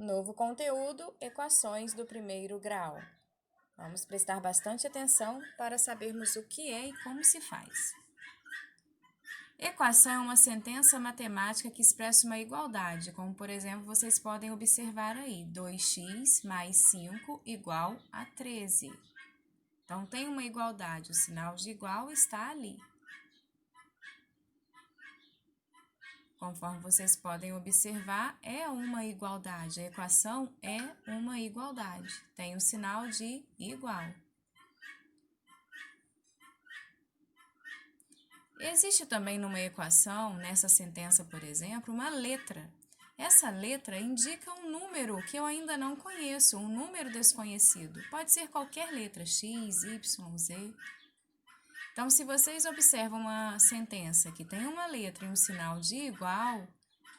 Novo conteúdo, equações do primeiro grau. Vamos prestar bastante atenção para sabermos o que é e como se faz. Equação é uma sentença matemática que expressa uma igualdade, como por exemplo, vocês podem observar aí, 2x mais 5 igual a 13. Então, tem uma igualdade, o sinal de igual está ali. Conforme vocês podem observar, é uma igualdade. A equação é uma igualdade. Tem o sinal de igual. Existe também numa equação, nessa sentença, por exemplo, uma letra. Essa letra indica um número que eu ainda não conheço, um número desconhecido. Pode ser qualquer letra, x, y, z. Então, se vocês observam uma sentença que tem uma letra e um sinal de igual,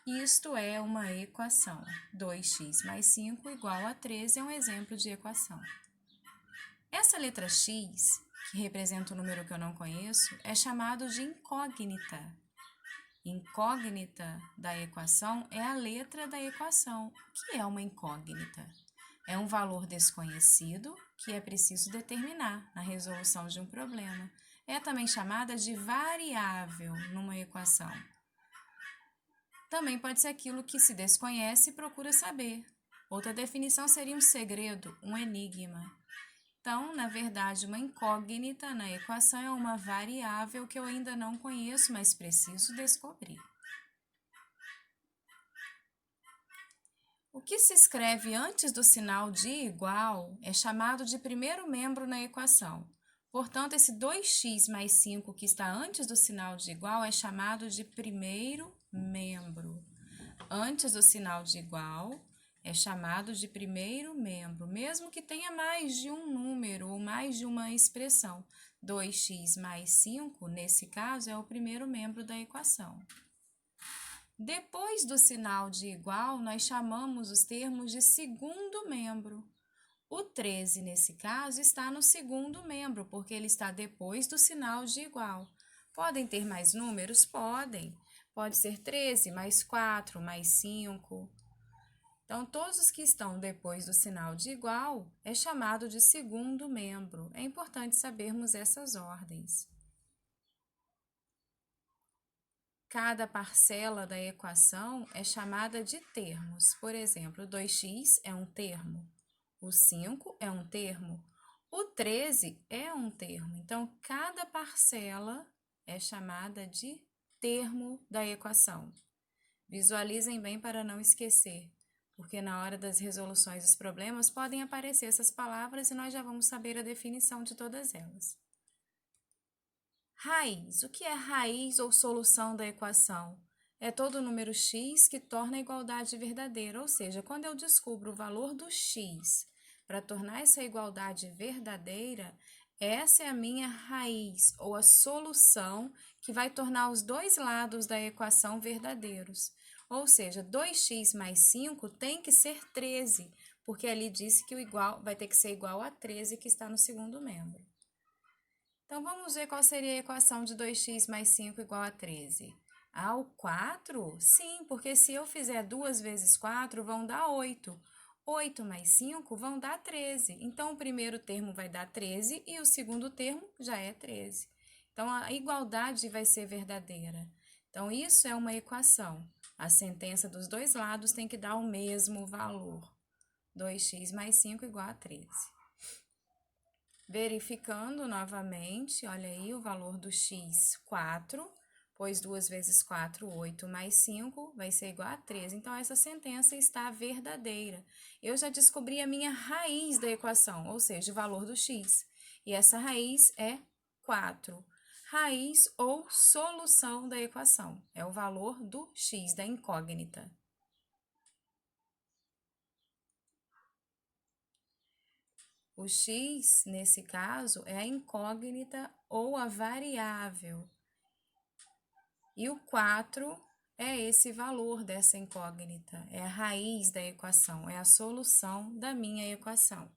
isto é uma equação. 2x mais 5 igual a 13 é um exemplo de equação. Essa letra x, que representa um número que eu não conheço, é chamado de incógnita. Incógnita da equação é a letra da equação. O que é uma incógnita? É um valor desconhecido que é preciso determinar na resolução de um problema. É também chamada de variável numa equação. Também pode ser aquilo que se desconhece e procura saber. Outra definição seria um segredo, um enigma. Então, na verdade, uma incógnita na equação é uma variável que eu ainda não conheço, mas preciso descobrir. O que se escreve antes do sinal de igual é chamado de primeiro membro na equação. Portanto, esse 2x mais 5 que está antes do sinal de igual é chamado de primeiro membro. Antes do sinal de igual é chamado de primeiro membro, mesmo que tenha mais de um número ou mais de uma expressão. 2x mais 5, nesse caso, é o primeiro membro da equação. Depois do sinal de igual, nós chamamos os termos de segundo membro. O 13, nesse caso, está no segundo membro, porque ele está depois do sinal de igual. Podem ter mais números? Podem. Pode ser 13 mais 4 mais 5. Então, todos os que estão depois do sinal de igual é chamado de segundo membro. É importante sabermos essas ordens. Cada parcela da equação é chamada de termos. Por exemplo, 2x é um termo, o 5 é um termo, o 13 é um termo. Então, cada parcela é chamada de termo da equação. Visualizem bem para não esquecer, porque na hora das resoluções dos problemas podem aparecer essas palavras e nós já vamos saber a definição de todas elas. Raiz. O que é raiz ou solução da equação? É todo número x que torna a igualdade verdadeira, ou seja, quando eu descubro o valor do x para tornar essa igualdade verdadeira, essa é a minha raiz ou a solução que vai tornar os dois lados da equação verdadeiros. Ou seja, 2x mais 5 tem que ser 13, porque ali disse que o igual vai ter que ser igual a 13 que está no segundo membro. Então, vamos ver qual seria a equação de 2x mais 5 igual a 13. Ah, o 4? Sim, porque se eu fizer 2 vezes 4, vão dar 8. 8 mais 5 vão dar 13. Então, o primeiro termo vai dar 13 e o segundo termo já é 13. Então, a igualdade vai ser verdadeira. Então, isso é uma equação. A sentença dos dois lados tem que dar o mesmo valor. 2x mais 5 igual a 13. Verificando novamente, olha aí o valor do x, 4, pois 2 vezes 4, 8, mais 5 vai ser igual a 13. Então, essa sentença está verdadeira. Eu já descobri a minha raiz da equação, ou seja, o valor do x. E essa raiz é 4. Raiz ou solução da equação é o valor do x, da incógnita. O x, nesse caso, é a incógnita ou a variável. E o 4 é esse valor dessa incógnita, é a raiz da equação, é a solução da minha equação.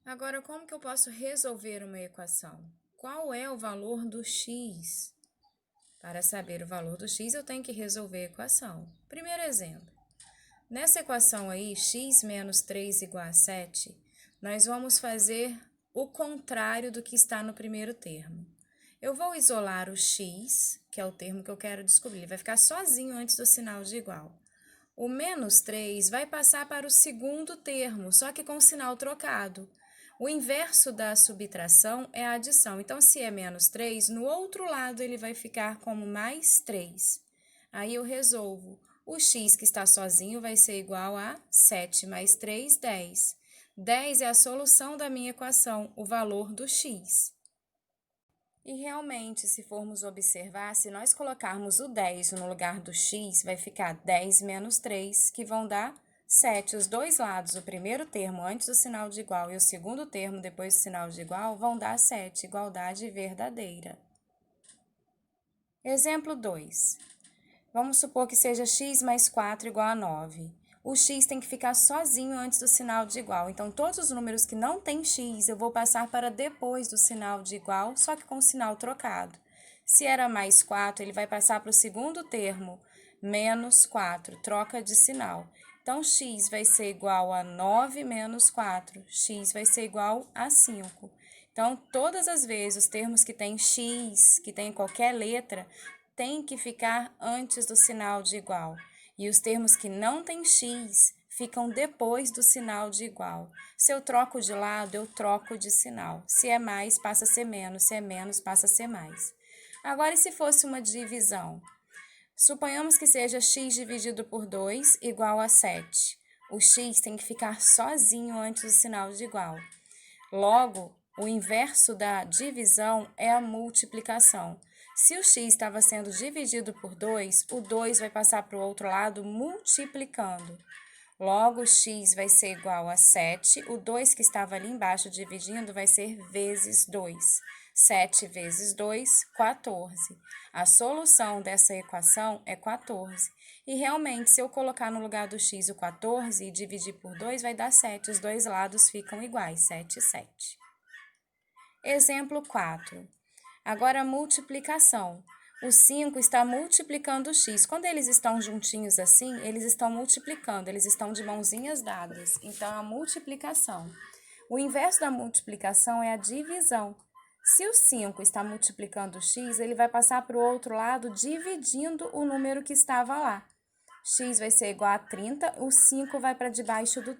Agora, como que eu posso resolver uma equação? Qual é o valor do x? Para saber o valor do x, eu tenho que resolver a equação. Primeiro exemplo. Nessa equação aí, x menos 3 igual a 7, nós vamos fazer o contrário do que está no primeiro termo. Eu vou isolar o x, que é o termo que eu quero descobrir, ele vai ficar sozinho antes do sinal de igual. O menos 3 vai passar para o segundo termo, só que com o sinal trocado. O inverso da subtração é a adição. Então, se é menos 3, no outro lado ele vai ficar como mais 3. Aí eu resolvo. O x que está sozinho vai ser igual a 7 mais 3, 10. 10 é a solução da minha equação, o valor do x. E realmente, se formos observar, se nós colocarmos o 10 no lugar do x, vai ficar 10 menos 3, que vão dar 7. Os dois lados, o primeiro termo antes do sinal de igual e o segundo termo depois do sinal de igual, vão dar 7, igualdade verdadeira. Exemplo 2. Vamos supor que seja x mais 4 igual a 9. O x tem que ficar sozinho antes do sinal de igual. Então, todos os números que não têm x, eu vou passar para depois do sinal de igual, só que com o sinal trocado. Se era mais 4, ele vai passar para o segundo termo, menos 4, troca de sinal. Então, x vai ser igual a 9 menos 4, x vai ser igual a 5. Então, todas as vezes, os termos que têm x, que tem qualquer letra, tem que ficar antes do sinal de igual. E os termos que não têm x ficam depois do sinal de igual. Se eu troco de lado, eu troco de sinal. Se é mais, passa a ser menos. Se é menos, passa a ser mais. Agora, e se fosse uma divisão? Suponhamos que seja x dividido por 2 igual a 7. O x tem que ficar sozinho antes do sinal de igual. Logo, o inverso da divisão é a multiplicação. Se o x estava sendo dividido por 2, o 2 vai passar para o outro lado multiplicando. Logo, x vai ser igual a 7, o 2 que estava ali embaixo dividindo vai ser vezes 2. 7 vezes 2, 14. A solução dessa equação é 14. E realmente, se eu colocar no lugar do x o 14 e dividir por 2, vai dar 7. Os dois lados ficam iguais, 7 e 7. Exemplo 4. Agora, a multiplicação. O 5 está multiplicando o x. Quando eles estão juntinhos assim, eles estão multiplicando, eles estão de mãozinhas dadas. Então, a multiplicação. O inverso da multiplicação é a divisão. Se o 5 está multiplicando o x, ele vai passar para o outro lado dividindo o número que estava lá. X vai ser igual a 30, o 5 vai para debaixo do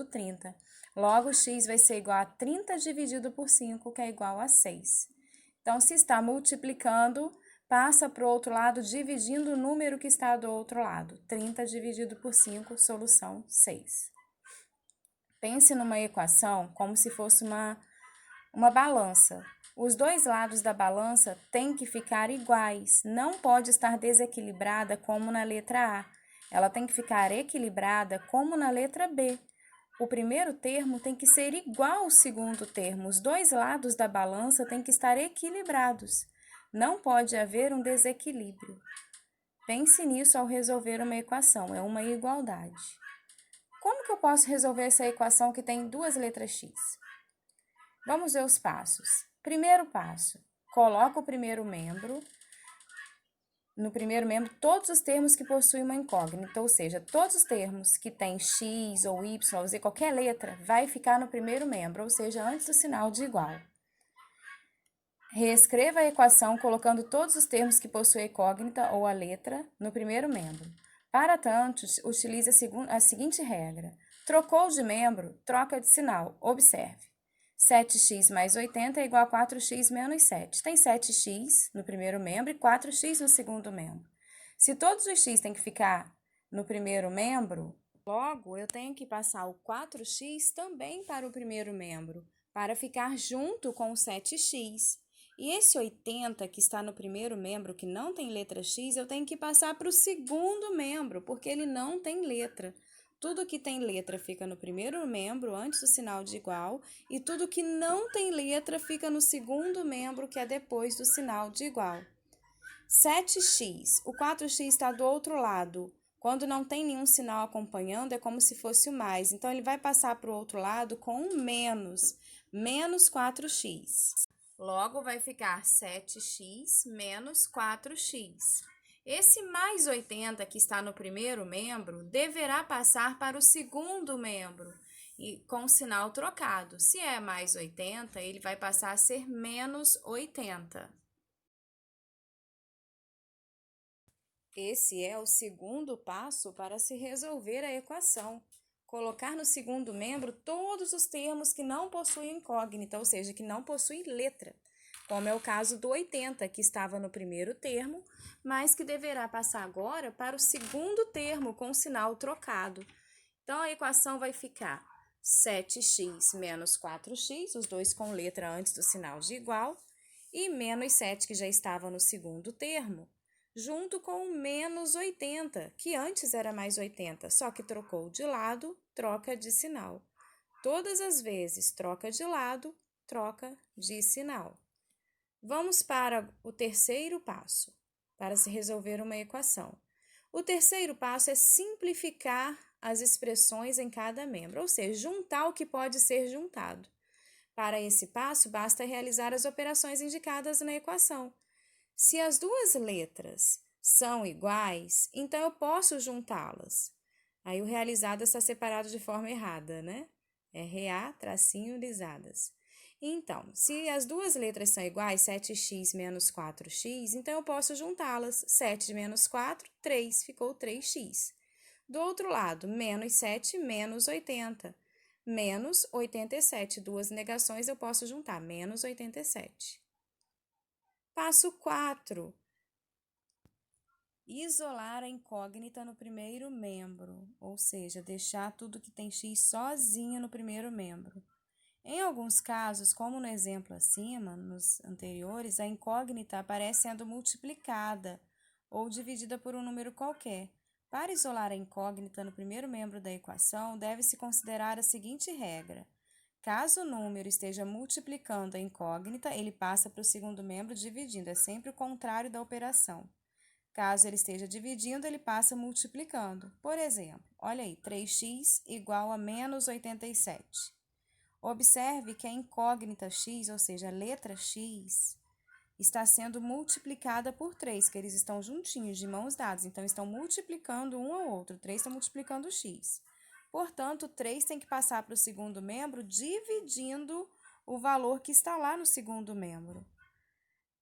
30. Logo, x vai ser igual a 30 dividido por 5, que é igual a 6. Então, se está multiplicando, passa para o outro lado, dividindo o número que está do outro lado. 30 dividido por 5, solução 6. Pense numa equação como se fosse uma balança. Os dois lados da balança têm que ficar iguais, não pode estar desequilibrada como na letra A. Ela tem que ficar equilibrada como na letra B. O primeiro termo tem que ser igual ao segundo termo. Os dois lados da balança têm que estar equilibrados. Não pode haver um desequilíbrio. Pense nisso ao resolver uma equação, é uma igualdade. Como que eu posso resolver essa equação que tem duas letras x? Vamos ver os passos. Primeiro passo, coloca o primeiro membro. No primeiro membro, todos os termos que possuem uma incógnita, ou seja, todos os termos que têm x ou y ou z, qualquer letra, vai ficar no primeiro membro, ou seja, antes do sinal de igual. Reescreva a equação colocando todos os termos que possuem a incógnita ou a letra no primeiro membro. Para tanto, utilize a seguinte regra. Trocou de membro, troca de sinal. Observe. 7x mais 80 é igual a 4x menos 7. Tem 7x no primeiro membro e 4x no segundo membro. Se todos os x têm que ficar no primeiro membro, logo eu tenho que passar o 4x também para o primeiro membro, para ficar junto com o 7x. E esse 80 que está no primeiro membro, que não tem letra x, eu tenho que passar para o segundo membro, porque ele não tem letra. Tudo que tem letra fica no primeiro membro, antes do sinal de igual, e tudo que não tem letra fica no segundo membro, que é depois do sinal de igual. 7x, o 4x está do outro lado. Quando não tem nenhum sinal acompanhando, é como se fosse o mais. Então, ele vai passar para o outro lado com um menos 4x. Logo, vai ficar 7x menos 4x. Esse mais 80 que está no primeiro membro deverá passar para o segundo membro e com o sinal trocado. Se é mais 80, ele vai passar a ser menos 80. Esse é o segundo passo para se resolver a equação. Colocar no segundo membro todos os termos que não possuem incógnita, ou seja, que não possuem letra, como é o caso do 80, que estava no primeiro termo, mas que deverá passar agora para o segundo termo com o sinal trocado. Então, a equação vai ficar 7x menos 4x, os dois com letra antes do sinal de igual, e menos 7, que já estava no segundo termo, junto com o menos 80, que antes era mais 80, só que trocou de lado, troca de sinal. Todas as vezes troca de lado, troca de sinal. Vamos para o terceiro passo, para se resolver uma equação. O terceiro passo é simplificar as expressões em cada membro, ou seja, juntar o que pode ser juntado. Para esse passo, basta realizar as operações indicadas na equação. Se as duas letras são iguais, então eu posso juntá-las. Aí o realizado está separado de forma errada, né? RA, tracinho, lisadas. Então, se as duas letras são iguais, 7x menos 4x, então eu posso juntá-las. 7 menos 4, 3, ficou 3x. Do outro lado, menos 7 menos 80. Menos 87, duas negações eu posso juntar, menos 87. Passo 4. Isolar a incógnita no primeiro membro, ou seja, deixar tudo que tem x sozinho no primeiro membro. Em alguns casos, como no exemplo acima, nos anteriores, a incógnita aparece sendo multiplicada ou dividida por um número qualquer. Para isolar a incógnita no primeiro membro da equação, deve-se considerar a seguinte regra. Caso o número esteja multiplicando a incógnita, ele passa para o segundo membro dividindo. É sempre o contrário da operação. Caso ele esteja dividindo, ele passa multiplicando. Por exemplo, olha aí, 3x igual a menos 87. Observe que a incógnita x, ou seja, a letra x, está sendo multiplicada por 3, que eles estão juntinhos, de mãos dadas. Então, estão multiplicando um ao outro. 3 está multiplicando x. Portanto, 3 tem que passar para o segundo membro, dividindo o valor que está lá no segundo membro.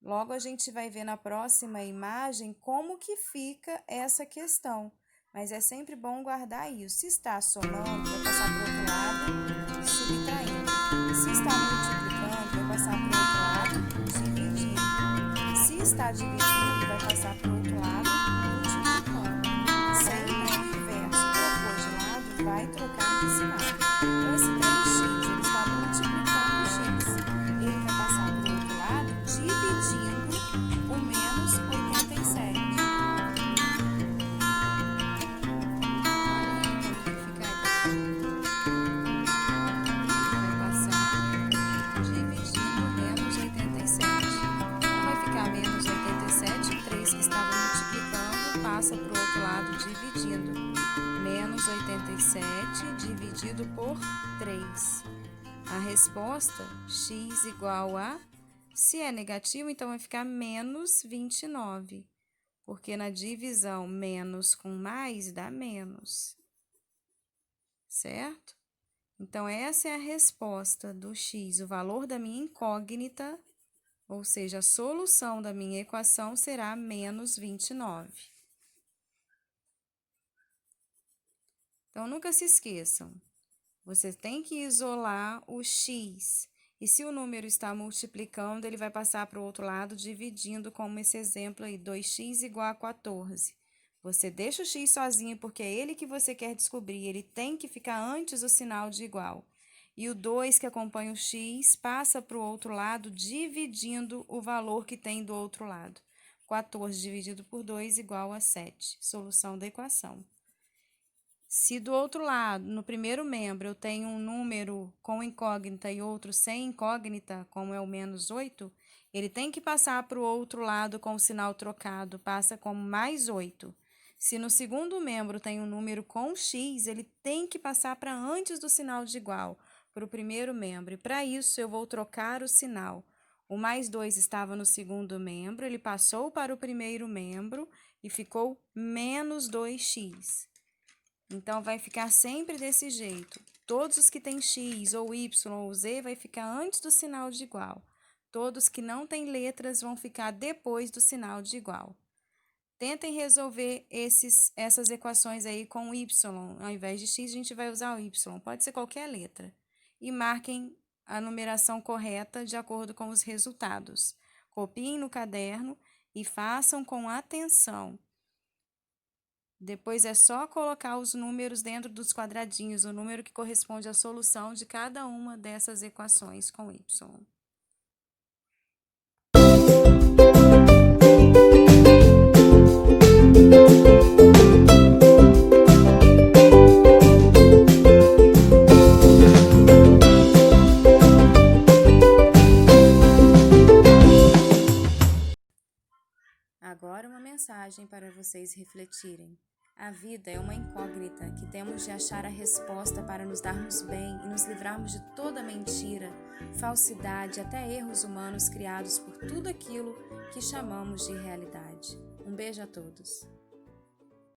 Logo, a gente vai ver na próxima imagem como que fica essa questão. Mas é sempre bom guardar isso. Se está somando, vai passar para o outro lado, subtraindo. Se está multiplicando, vai passar para o outro lado, dividindo. Se está dividindo, vai passar para o outro lado, multiplicando. Sempre ao inverso, trocou de lado, vai trocar de sinal. Então, esse 3x, ele está multiplicando o x. Ele vai passar para o outro lado, dividindo o menos 87. Passa para o outro lado dividindo. Menos 87 dividido por 3. A resposta, x igual a... Se é negativo, então vai ficar menos 29. Porque na divisão, menos com mais dá menos. Certo? Então, essa é a resposta do x. O valor da minha incógnita, ou seja, a solução da minha equação será menos 29. Então, nunca se esqueçam, você tem que isolar o x. E se o número está multiplicando, ele vai passar para o outro lado, dividindo, como esse exemplo aí, 2x igual a 14. Você deixa o x sozinho, porque é ele que você quer descobrir, ele tem que ficar antes do sinal de igual. E o 2 que acompanha o x passa para o outro lado, dividindo o valor que tem do outro lado. 14 dividido por 2 igual a 7. Solução da equação. Se do outro lado, no primeiro membro, eu tenho um número com incógnita e outro sem incógnita, como é o menos 8, ele tem que passar para o outro lado com o sinal trocado, passa como mais 8. Se no segundo membro tem um número com x, ele tem que passar para antes do sinal de igual, para o primeiro membro. E para isso, eu vou trocar o sinal. O mais 2 estava no segundo membro, ele passou para o primeiro membro e ficou menos 2x. Então, vai ficar sempre desse jeito. Todos os que têm x, ou y, ou z, vai ficar antes do sinal de igual. Todos que não têm letras vão ficar depois do sinal de igual. Tentem resolver essas equações aí com y. Ao invés de x, a gente vai usar o y. Pode ser qualquer letra. E marquem a numeração correta de acordo com os resultados. Copiem no caderno e façam com atenção. Depois é só colocar os números dentro dos quadradinhos, o número que corresponde à solução de cada uma dessas equações com y. Agora uma mensagem para vocês refletirem. A vida é uma incógnita que temos de achar a resposta para nos darmos bem e nos livrarmos de toda mentira, falsidade, até erros humanos criados por tudo aquilo que chamamos de realidade. Um beijo a todos.